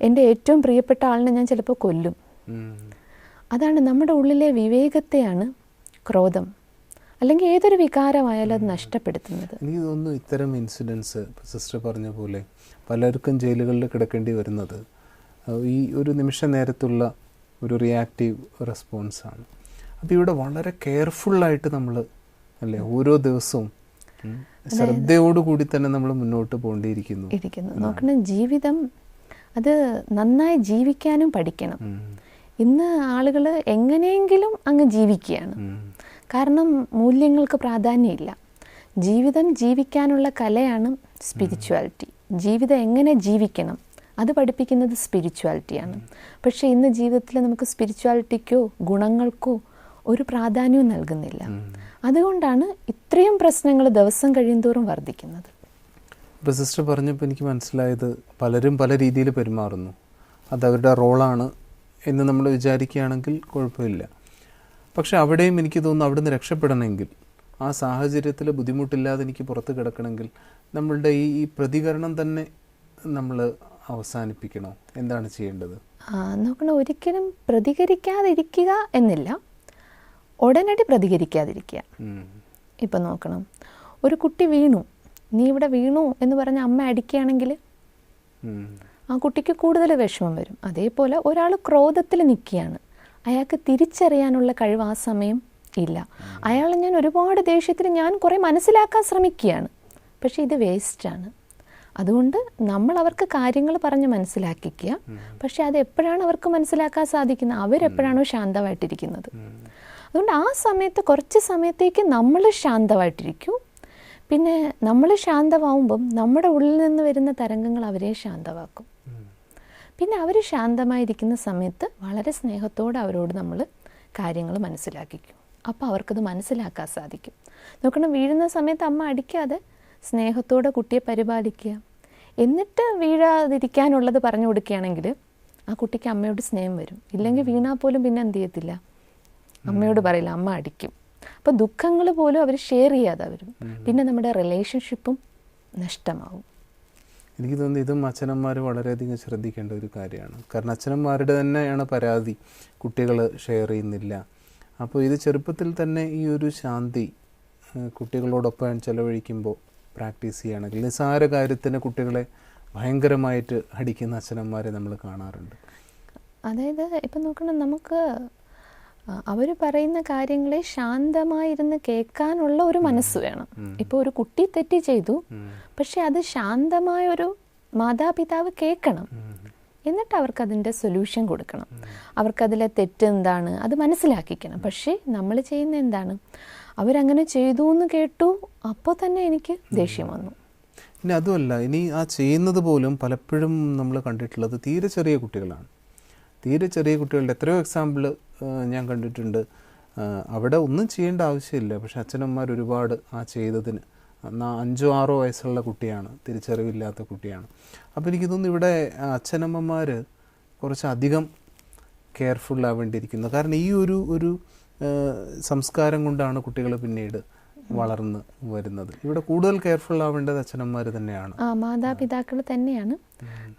എൻ്റെ ഏറ്റവും പ്രിയപ്പെട്ട ആളിനെ ഞാൻ ചിലപ്പോൾ കൊല്ലും. അതാണ് നമ്മുടെ ഉള്ളിലെ വിവേകത്തെയാണ് ക്രോധം അല്ലെങ്കിൽ ഏതൊരു വികാരമായാലും അത് നഷ്ടപ്പെടുത്തുന്നത്. എനിക്ക് തോന്നുന്നു ഇത്തരം ഇൻസിഡൻസ് സിസ്റ്റർ പറഞ്ഞ പോലെ പലർക്കും ജയിലുകളിൽ കിടക്കേണ്ടി വരുന്നത് ഈ ഒരു നിമിഷ നേരത്തുള്ള ഒരു റിയാക്റ്റീവ് റെസ്പോൺസാണ്. അപ്പോൾ ഇവിടെ വളരെ കെയർഫുള്ളായിട്ട് നമ്മൾ അല്ലേ ഓരോ ദിവസവും ശ്രദ്ധയോടുകൂടി തന്നെ നമ്മൾ മുന്നോട്ട് പോകേണ്ടിയിരിക്കുന്നു. നോക്കണം, ജീവിതം അത് നന്നായി ജീവിക്കാനും പഠിക്കണം. ഇന്ന് ആളുകൾ എങ്ങനെയെങ്കിലും അങ്ങ് ജീവിക്കുകയാണ്. കാരണം മൂല്യങ്ങൾക്ക് പ്രാധാന്യമില്ല. ജീവിതം ജീവിക്കാനുള്ള കലയാണ് സ്പിരിച്വാലിറ്റി. ജീവിതം എങ്ങനെ ജീവിക്കണം അത് പഠിപ്പിക്കുന്നത് സ്പിരിച്വാലിറ്റിയാണ്. പക്ഷേ ഇന്ന് ജീവിതത്തിൽ നമുക്ക് സ്പിരിച്വാലിറ്റിക്കോ ഗുണങ്ങൾക്കോ ഒരു പ്രാധാന്യവും നൽകുന്നില്ല. അതുകൊണ്ടാണ് ഇത്രയും പ്രശ്നങ്ങൾ ദിവസം കഴിയുന്തോറും വർദ്ധിക്കുന്നത്. ഇപ്പോൾ സിസ്റ്റർ പറഞ്ഞപ്പോൾ എനിക്ക് മനസ്സിലായത് പലരും പല രീതിയിൽ പെരുമാറുന്നു. അതവരുടെ റോളാണ് എന്ന് നമ്മൾ വിചാരിക്കുകയാണെങ്കിൽ കുഴപ്പമില്ല. പക്ഷെ അവിടെയും എനിക്ക് തോന്നുന്നു അവിടുന്ന് രക്ഷപ്പെടണമെങ്കിൽ, ആ സാഹചര്യത്തിൽ ബുദ്ധിമുട്ടില്ലാതെ എനിക്ക് പുറത്ത് കിടക്കണമെങ്കിൽ നമ്മളുടെ ഈ പ്രതികരണം തന്നെ നമ്മൾ അവസാനിപ്പിക്കണോ? എന്താണ് ചെയ്യേണ്ടത്? നോക്കണം, ഒരിക്കലും പ്രതികരിക്കാതിരിക്കുക എന്നില്ല, ഉടനടി പ്രതികരിക്കാതിരിക്കുക. ഇപ്പം നോക്കണം, ഒരു കുട്ടി നീ ഇവിടെ വീണു എന്ന് പറഞ്ഞ് അമ്മ അടിക്കുകയാണെങ്കിൽ ആ കുട്ടിക്ക് കൂടുതൽ വിഷമം വരും. അതേപോലെ ഒരാൾ ക്രോധത്തിൽ നിൽക്കുകയാണ്, അയാൾക്ക് തിരിച്ചറിയാനുള്ള കഴിവ് ആ സമയം ഇല്ല. അയാൾ ഞാൻ ഒരുപാട് ദേഷ്യത്തിൽ ഞാൻ കുറേ മനസ്സിലാക്കാൻ ശ്രമിക്കുകയാണ്, പക്ഷേ ഇത് വേസ്റ്റാണ്. അതുകൊണ്ട് നമ്മൾ അവർക്ക് കാര്യങ്ങൾ പറഞ്ഞ് മനസ്സിലാക്കിക്കുക. പക്ഷെ അത് എപ്പോഴാണ് അവർക്ക് മനസ്സിലാക്കാൻ സാധിക്കുന്നത്? അവരെപ്പോഴാണോ ശാന്തമായിട്ടിരിക്കുന്നത്. അതുകൊണ്ട് ആ സമയത്ത് കുറച്ച് സമയത്തേക്ക് നമ്മൾ ശാന്തമായിട്ടിരിക്കും. പിന്നെ നമ്മൾ ശാന്തമാവുമ്പം നമ്മുടെ ഉള്ളിൽ നിന്ന് വരുന്ന തരംഗങ്ങൾ അവരെ ശാന്തമാക്കും. പിന്നെ അവർ ശാന്തമായിരിക്കുന്ന സമയത്ത് വളരെ സ്നേഹത്തോടെ അവരോട് നമ്മൾ കാര്യങ്ങൾ മനസ്സിലാക്കിക്കും. അപ്പോൾ അവർക്കത് മനസ്സിലാക്കാൻ സാധിക്കും. നോക്കണം, വീഴുന്ന സമയത്ത് അമ്മ അടിക്കാതെ സ്നേഹത്തോടെ കുട്ടിയെ പരിപാലിക്കുക, എന്നിട്ട് വീഴാതിരിക്കാനുള്ളത് പറഞ്ഞു കൊടുക്കുകയാണെങ്കിൽ ആ കുട്ടിക്ക് അമ്മയോട് സ്നേഹം വരും. ഇല്ലെങ്കിൽ വീണാൽ പോലും പിന്നെ എന്ത് ചെയ്യത്തില്ല, അമ്മയോട് പറയില്ല, അമ്മ അടിക്കും. അപ്പോൾ ദുഃഖങ്ങൾ പോലും അവർ ഷെയർ ചെയ്യാതെ വരും. പിന്നെ നമ്മുടെ റിലേഷൻഷിപ്പും നഷ്ടമാവും. എനിക്ക് തോന്നുന്നു ഇതും അച്ഛനമ്മമാർ വളരെയധികം ശ്രദ്ധിക്കേണ്ട ഒരു കാര്യമാണ്. കാരണം അച്ഛനമ്മമാരുടെ തന്നെയാണ് പരാതി, കുട്ടികൾ ഷെയർ ചെയ്യുന്നില്ല. അപ്പോൾ ഇത് ചെറുപ്പത്തിൽ തന്നെ ഈ ഒരു ശാന്തി കുട്ടികളോടൊപ്പം ചെലവഴിക്കുമ്പോൾ പ്രാക്ടീസ് ചെയ്യുകയാണെങ്കിൽ, നിസ്സാര കാര്യത്തിന് കുട്ടികളെ ഭയങ്കരമായിട്ട് അടിക്കുന്ന അച്ഛനമ്മമാരെ നമ്മൾ കാണാറുണ്ട്. അതായത് ഇപ്പം നോക്കണം, നമുക്ക് അവർ പറയുന്ന കാര്യങ്ങളെ ശാന്തമായിരുന്ന് കേൾക്കാനുള്ള ഒരു മനസ്സ് വേണം. ഇപ്പോൾ ഒരു കുട്ടി തെറ്റ് ചെയ്തു, പക്ഷെ അത് ശാന്തമായൊരു മാതാപിതാവ് കേൾക്കണം. എന്നിട്ട് അവർക്കതിൻ്റെ സൊല്യൂഷൻ കൊടുക്കണം. അവർക്കതിലെ തെറ്റ് എന്താണ് അത് മനസ്സിലാക്കിക്കണം. പക്ഷേ നമ്മൾ ചെയ്യുന്ന എന്താണ്, അവരങ്ങനെ ചെയ്തു എന്ന് കേട്ടു, അപ്പോൾ തന്നെ എനിക്ക് ദേഷ്യം വന്നു. ഇനി അതുമല്ല, ഇനി ആ ചെയ്യുന്നത് പോലും പലപ്പോഴും നമ്മൾ കണ്ടിട്ടുള്ളത് തീരെ ചെറിയ കുട്ടികളാണ്. തീരെ ചെറിയ കുട്ടികളുടെ എത്രയോ എക്സാമ്പിൾ ഞാൻ കണ്ടിട്ടുണ്ട്. അവിടെ ഒന്നും ചെയ്യേണ്ട ആവശ്യമില്ല, പക്ഷെ അച്ഛനമ്മമാർ ഒരുപാട് ആ ചെയ്തതിന് 5-6 വയസ്സുള്ള കുട്ടിയാണ്, തിരിച്ചറിവില്ലാത്ത കുട്ടിയാണ്. അപ്പോൾ എനിക്ക് തോന്നുന്നു ഇവിടെ അച്ഛനമ്മമാർ കുറച്ചധികം കെയർഫുൾ ആവേണ്ടിയിരിക്കുന്നു. കാരണം ഈ ഒരു സംസ്കാരം കൊണ്ടാണ് കുട്ടികൾ പിന്നീട് വളർന്ന് വരുന്നത്. ഇവിടെ കൂടുതൽ കെയർഫുൾ ആവേണ്ടത് അച്ഛനമ്മമാർ തന്നെയാണ്, മാതാപിതാക്കൾ തന്നെയാണ്.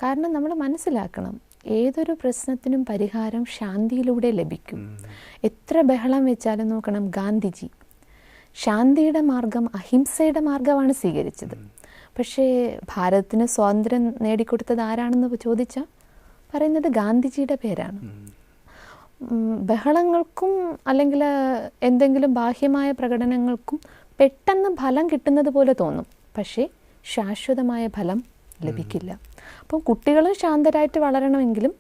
കാരണം നമ്മൾ മനസ്സിലാക്കണം, ഏതൊരു പ്രശ്നത്തിനും പരിഹാരം ശാന്തിയിലൂടെ ലഭിക്കും. എത്ര ബഹളം വെച്ചാലും നോക്കണം, ഗാന്ധിജി ശാന്തിയുടെ മാർഗം, അഹിംസയുടെ മാർഗമാണ് സ്വീകരിച്ചത്. പക്ഷേ ഭാരതത്തിന് സ്വാതന്ത്ര്യം നേടിക്കൊടുത്തത് ആരാണെന്ന് ചോദിച്ചാൽ പറയുന്നത് ഗാന്ധിജിയുടെ പേരാണ്. ബഹളങ്ങൾക്കും അല്ലെങ്കിൽ എന്തെങ്കിലും ബാഹ്യമായ പ്രകടനങ്ങൾക്കും പെട്ടെന്ന് ഫലം കിട്ടുന്നത് പോലെ തോന്നും, പക്ഷേ ശാശ്വതമായ ഫലം ലഭിക്കില്ല. അപ്പം കുട്ടികളും ശാന്തരായിട്ട് വളരണമെങ്കിലും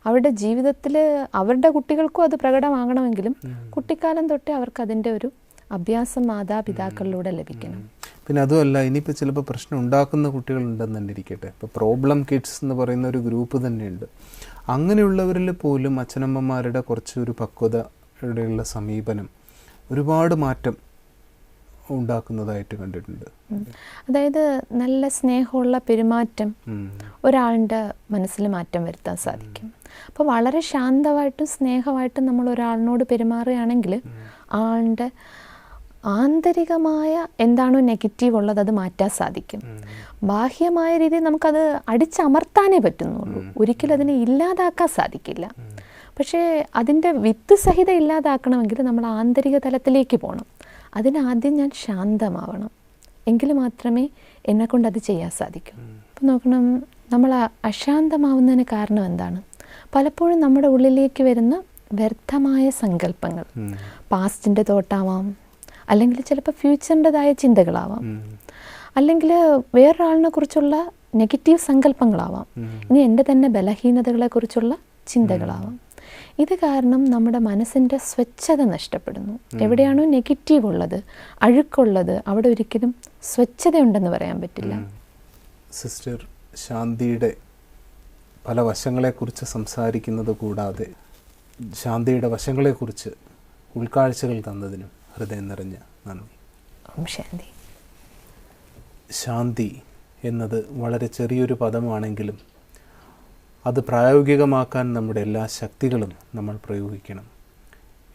അവരുടെ ജീവിതത്തിൽ അവരുടെ കുട്ടികൾക്കും അത് പ്രകടമാകണമെങ്കിലും കുട്ടിക്കാലം തൊട്ടേ അവർക്ക് അതിൻ്റെ ഒരു അഭ്യാസം മാതാപിതാക്കളിലൂടെ ലഭിക്കണം. പിന്നെ അതുമല്ല, ഇനിയിപ്പോൾ ചിലപ്പോൾ പ്രശ്നം ഉണ്ടാക്കുന്ന കുട്ടികളുണ്ടെന്ന് തന്നെ ഇരിക്കട്ടെ, ഇപ്പോൾ പ്രോബ്ലം കിഡ്സ് എന്ന് പറയുന്ന ഒരു ഗ്രൂപ്പ് തന്നെയുണ്ട്. അങ്ങനെയുള്ളവരിൽ പോലും അച്ഛനമ്മമാരുടെ കുറച്ചൊരു പക്വതയുടെയുള്ള സമീപനം ഒരുപാട് മാറ്റം ഉണ്ടാക്കുന്നതായിട്ട് കണ്ടിട്ടുണ്ട്. അതായത് നല്ല സ്നേഹമുള്ള പെരുമാറ്റം ഒരാളുടെ മനസ്സിൽ മാറ്റം വരുത്താൻ സാധിക്കും. അപ്പോൾ വളരെ ശാന്തമായിട്ടും സ്നേഹമായിട്ടും നമ്മൾ ഒരാളിനോട് പെരുമാറുകയാണെങ്കിൽ ആളുടെ ആന്തരികമായ എന്താണോ നെഗറ്റീവ് ഉള്ളത് അത് മാറ്റാൻ സാധിക്കും. ബാഹ്യമായ രീതിയിൽ നമുക്കത് അടിച്ചമർത്താനേ പറ്റുന്നുള്ളൂ, ഒരിക്കലും അതിനെ ഇല്ലാതാക്കാൻ സാധിക്കില്ല. പക്ഷേ അതിൻ്റെ വിത്ത് സഹിതം ഇല്ലാതാക്കണമെങ്കിൽ നമ്മൾ ആന്തരിക തലത്തിലേക്ക് പോകണം. അതിനാദ്യം ഞാൻ ശാന്തമാവണം, എങ്കിൽ മാത്രമേ എന്നെക്കൊണ്ട് അത് ചെയ്യാൻ സാധിക്കൂ. അപ്പം നോക്കണം, നമ്മൾ അശാന്തമാവുന്നതിന് കാരണം എന്താണ്? പലപ്പോഴും നമ്മുടെ ഉള്ളിലേക്ക് വരുന്ന വ്യർത്ഥമായ സങ്കല്പങ്ങൾ, പാസ്റ്റിൻ്റെ തോട്ടാവാം, അല്ലെങ്കിൽ ചിലപ്പോൾ ഫ്യൂച്ചറിൻ്റെതായ ചിന്തകളാവാം, അല്ലെങ്കിൽ വേറൊരാളിനെ കുറിച്ചുള്ള നെഗറ്റീവ് സങ്കല്പങ്ങളാവാം, ഇനി എൻ്റെ തന്നെ ബലഹീനതകളെക്കുറിച്ചുള്ള ചിന്തകളാവാം. ഇത് കാരണം നമ്മുടെ മനസ്സിൻ്റെ സ്വച്ഛത നഷ്ടപ്പെടുന്നു. എവിടെയാണോ നെഗറ്റീവ് ഉള്ളത്, അഴുക്കുള്ളത്, അവിടെ ഒരിക്കലും സ്വച്ഛതയുണ്ടെന്ന് പറയാൻ പറ്റില്ല. സിസ്റ്റർ ശാന്തിയുടെ പല വശങ്ങളെക്കുറിച്ച് സംസാരിക്കുന്നത് കൂടാതെ ശാന്തിയുടെ വശങ്ങളെക്കുറിച്ച് ഉൾക്കാഴ്ചകൾ തന്നതിനും ഹൃദയം നിറഞ്ഞ നന്ദി. ഓം ശാന്തി. ശാന്തി എന്നത് വളരെ ചെറിയൊരു പദമാണെങ്കിലും അത് പ്രായോഗികമാക്കാൻ നമ്മുടെ എല്ലാ ശക്തികളും നമ്മൾ പ്രയോഗിക്കണം.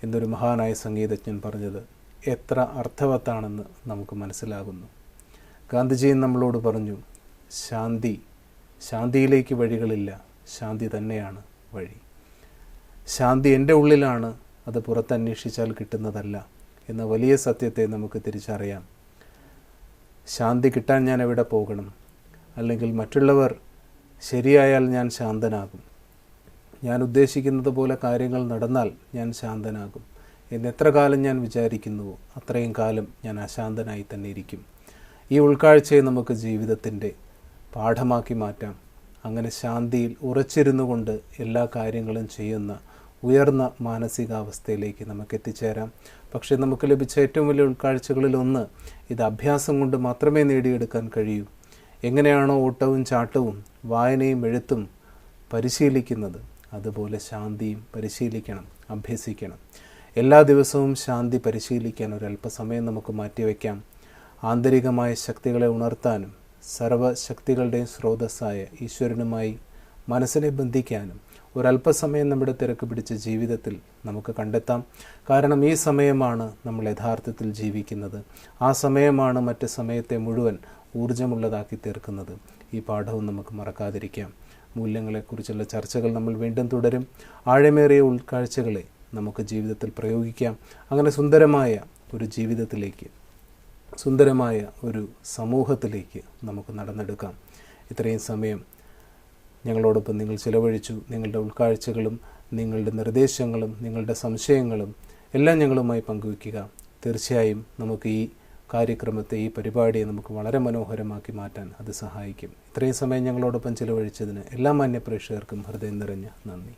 എന്നൊരു മഹാനായ സംഗീതജ്ഞൻ പറഞ്ഞത് എത്ര അർത്ഥവത്താണെന്ന് നമുക്ക് മനസ്സിലാകുന്നു. ഗാന്ധിജി നമ്മളോട് പറഞ്ഞു, ശാന്തിയിലേക്ക് വഴികളില്ല, ശാന്തി തന്നെയാണ് വഴി. ശാന്തി എൻ്റെ ഉള്ളിലാണ്, അത് പുറത്തന്വേഷിച്ചാൽ കിട്ടുന്നതല്ല എന്ന വലിയ സത്യത്തെ നമുക്ക് തിരിച്ചറിയാം. ശാന്തി കിട്ടാൻ ഞാൻ എവിടെ പോകണം, അല്ലെങ്കിൽ മറ്റുള്ളവർ ശരിയായാൽ ഞാൻ ശാന്തനാകും, ഞാൻ ഉദ്ദേശിക്കുന്നത് പോലെ കാര്യങ്ങൾ നടന്നാൽ ഞാൻ ശാന്തനാകും എന്ന് എത്ര കാലം ഞാൻ വിചാരിക്കുന്നുവോ അത്രയും കാലം ഞാൻ അശാന്തനായി തന്നെ ഇരിക്കും. ഈ ഉൾക്കാഴ്ചയെ നമുക്ക് ജീവിതത്തിൻ്റെ പാഠമാക്കി മാറ്റാം. അങ്ങനെ ശാന്തിയിൽ ഉറച്ചിരുന്നു കൊണ്ട് എല്ലാ കാര്യങ്ങളും ചെയ്യുന്ന ഉയർന്ന മാനസികാവസ്ഥയിലേക്ക് നമുക്ക് എത്തിച്ചേരാം. പക്ഷേ നമുക്ക് ലഭിച്ച ഏറ്റവും വലിയ ഉൾക്കാഴ്ചകളിലൊന്ന്, ഇത് അഭ്യാസം കൊണ്ട് മാത്രമേ നേടിയെടുക്കാൻ കഴിയൂ. എങ്ങനെയാണോ ഓട്ടവും ചാട്ടവും വായനയും എഴുത്തും പരിശീലിക്കുന്നത്, അതുപോലെ ശാന്തിയും പരിശീലിക്കണം, അഭ്യസിക്കണം. എല്ലാ ദിവസവും ശാന്തി പരിശീലിക്കാൻ ഒരല്പസമയം നമുക്ക് മാറ്റിവെക്കാം. ആന്തരികമായ ശക്തികളെ ഉണർത്താനും സർവ്വശക്തികളുടെയും സ്രോതസ്സായ ഈശ്വരനുമായി മനസ്സിനെ ബന്ധിക്കാനും ഒരല്പസമയം നമ്മുടെ തിരക്ക് പിടിച്ച ജീവിതത്തിൽ നമുക്ക് കണ്ടെത്താം. കാരണം ഈ സമയമാണ് നമ്മൾ യഥാർത്ഥത്തിൽ ജീവിക്കുന്നത്. ആ സമയമാണ് മറ്റ് സമയത്തെ മുഴുവൻ ഊർജ്ജമുള്ളതാക്കി തീർക്കുന്നത്. ഈ പാഠവും നമുക്ക് മറക്കാതിരിക്കാം. മൂല്യങ്ങളെക്കുറിച്ചുള്ള ചർച്ചകൾ നമ്മൾ വീണ്ടും തുടരും. ആഴമേറിയ ഉൾക്കാഴ്ചകളെ നമുക്ക് ജീവിതത്തിൽ പ്രയോഗിക്കാം. അങ്ങനെ സുന്ദരമായ ഒരു ജീവിതത്തിലേക്ക്, സുന്ദരമായ ഒരു സമൂഹത്തിലേക്ക് നമുക്ക് നടന്നെടുക്കാം. ഇത്രയും സമയം ഞങ്ങളോടൊപ്പം നിങ്ങൾ ചിലവഴിച്ചു. നിങ്ങളുടെ ഉൾക്കാഴ്ചകളും നിങ്ങളുടെ നിർദ്ദേശങ്ങളും നിങ്ങളുടെ സംശയങ്ങളും എല്ലാം ഞങ്ങളുമായി പങ്കുവയ്ക്കുക. തീർച്ചയായും നമുക്ക് ഈ കാര്യക്രമത്തെ, ഈ പരിപാടിയെ നമുക്ക് വളരെ മനോഹരമാക്കി മാറ്റാൻ അത് സഹായിക്കും. ഇത്രയും സമയം ഞങ്ങളോടൊപ്പം ചിലവഴിച്ചതിന് എല്ലാ മാന്യ പ്രേക്ഷകർക്കും ഹൃദയം നിറഞ്ഞ നന്ദി.